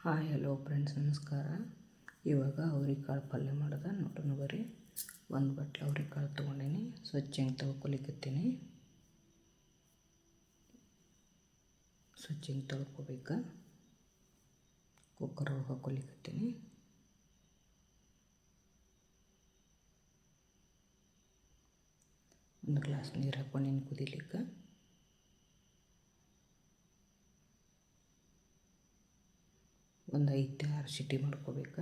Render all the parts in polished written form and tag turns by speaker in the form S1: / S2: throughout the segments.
S1: Hi hello friends, ನಮಸ್ಕಾರ. ಇವಾಗ ಅವ್ರೆಕಾಳು ಪಲ್ಯ ಮಾಡೋದು ನೋಡೋಣ ಬರ್ರಿ. ಒಂದು ಬಟ್ಲು ಅವ್ರೆಕಾಳು ತೊಗೊಂಡೀನಿ. ಸ್ವಚ್ಛಂಗೆ ತೊಳ್ಕೊಲಿಕತ್ತೀನಿ. ಸ್ವಚ್ಛಂಗೆ ತೊಳ್ಕೊಬೇಕು. ಕುಕ್ಕರ್ ಒಳಗೆ ಹಾಕ್ಕೊಲಿಕತ್ತೀನಿ. ಒಂದು ಗ್ಲಾಸ್ ನೀರು ಹಾಕ್ಕೊಂಡಿನಿ ಕುದಿಲಿಕ್ಕೆ. ಒಂದು 5-6 ಸಿಟಿ ಮಾಡ್ಕೋಬೇಕು.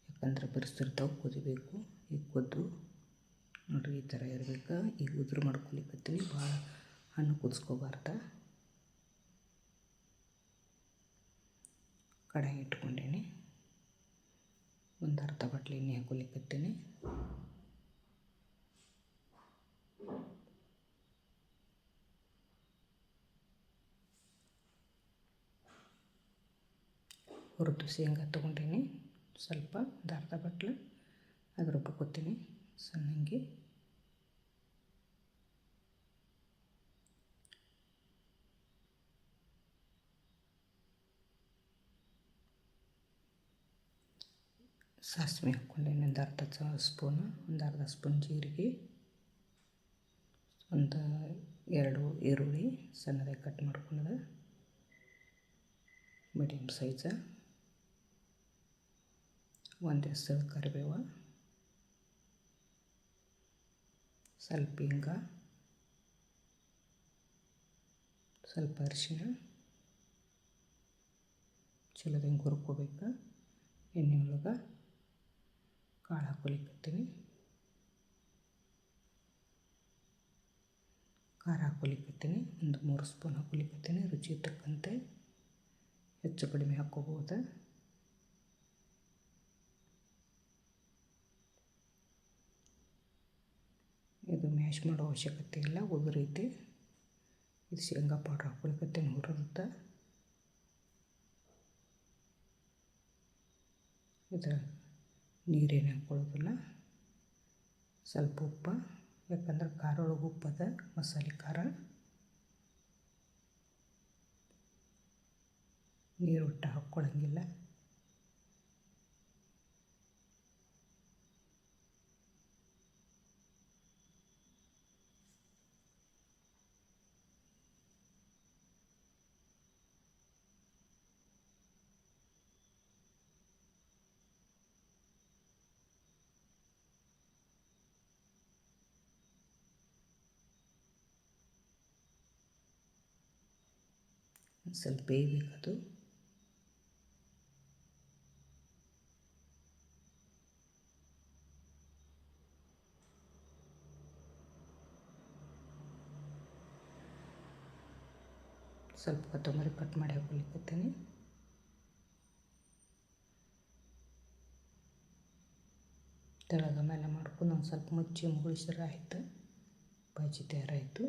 S1: ಯಾಕಂದ್ರೆ ಬೆರೆಸಿರ್ತಾವೆ, ಕುದಿಬೇಕು. ಈಗ ಕುದ್ದು ನೋಡಿರಿ, ಈ ಥರ ಇರಬೇಕು. ಈಗ ಉದುರು ಮಾಡ್ಕೊಲಿಕತ್ತೀನಿ. ಭಾಳ ಹಣ್ಣು ಕುದಿಸ್ಕೋಬಾರ್ದು. ಕಡಾಯಿ ಇಟ್ಕೊಂಡೀನಿ. ಒಂದು ಅರ್ಧ ಬಟ್ಲು ಎಣ್ಣೆ ಹಾಕ್ಕೊಲಿಕತ್ತೀನಿ. ಹುರಿದು ಶೇಂಗಾ ತೊಗೊಂಡೀನಿ. ಸ್ವಲ್ಪ ಒಂದು ಅರ್ಧ ಬಟ್ಲು ಅದು ರುಬ್ಕೊತೀನಿ ಸಣ್ಣಂಗೆ. ಸಾಸಿವೆ ಹಾಕ್ಕೊಂಡೀನಿ ಒಂದು ಅರ್ಧ ಸ್ಪೂನು. ಒಂದು ಅರ್ಧ ಸ್ಪೂನ್ ಜೀರಿಗೆ, ಒಂದು 2 ಈರುಳ್ಳಿ ಸಣ್ಣದಾಗಿ ಕಟ್ ಮಾಡ್ಕೊಂಡದ ಮೀಡಿಯಮ್ ಸೈಜ, ಒಂದು ಹೆಸರು ಕರಿಬೇವು, ಸ್ವಲ್ಪ ಹಿಂಗ, ಸ್ವಲ್ಪ ಅರಿಶಿನ. ಚಲೋದಂಗೆ ಹುರ್ಕೋಬೇಕು. ಎಣ್ಣೆ ಒಳಗೆ ಕಾಳು ಹಾಕ್ಕೊಲಿಕತ್ತೀನಿ. ಖಾರ ಹಾಕ್ಕೊಲಿಕತ್ತೀನಿ. ಒಂದು 3 ಸ್ಪೂನ್ ಹಾಕ್ಕೊಲಿಕತ್ತೀನಿ. ರುಚಿ ತಕ್ಕಂತೆ ಹೆಚ್ಚು ಕಡಿಮೆ ಹಾಕ್ಕೋಬೋದು. ಇದು ಮ್ಯಾಶ್ ಮಾಡೋ ಅವಶ್ಯಕತೆ ಇಲ್ಲ, ಉದುರೈತಿ. ಇದು ಶೇಂಗಾ ಪೌಡ್ರ್ ಹಾಕ್ಕೊಲಿಕತ್ತೀನಿ ಹುರಿದ. ಇದು ನೀರೇನು ಹಾಕ್ಕೊಳ್ಳೋದಿಲ್ಲ. ಸ್ವಲ್ಪ ಉಪ್ಪು, ಯಾಕಂದ್ರೆ ಖಾರ ಒಳಗೆ ಉಪ್ಪದ, ಮಸಾಲೆ ಖಾರ. ನೀರು ಒಟ್ಟು ಹಾಕ್ಕೊಳ್ಳಂಗಿಲ್ಲ. ಸ್ವಲ್ಪ ಬೇಯಬೇಕದು. ಸ್ವಲ್ಪ ಕೊತ್ತಂಬರಿ ಕಟ್ ಮಾಡಿ ಹಾಕ್ಕೊಲಿಕತ್ತೀನಿ. ತೆಳಗ ಮೇಲೆ ಮಾಡ್ಕೊಂಡು ಒಂದು ಸ್ವಲ್ಪ ಮುಚ್ಚಿ ಮುಗುಳಿಸಿದ್ರೆ ಆಯಿತು. ಬಾಜಿ ತಯಾರಾಯಿತು.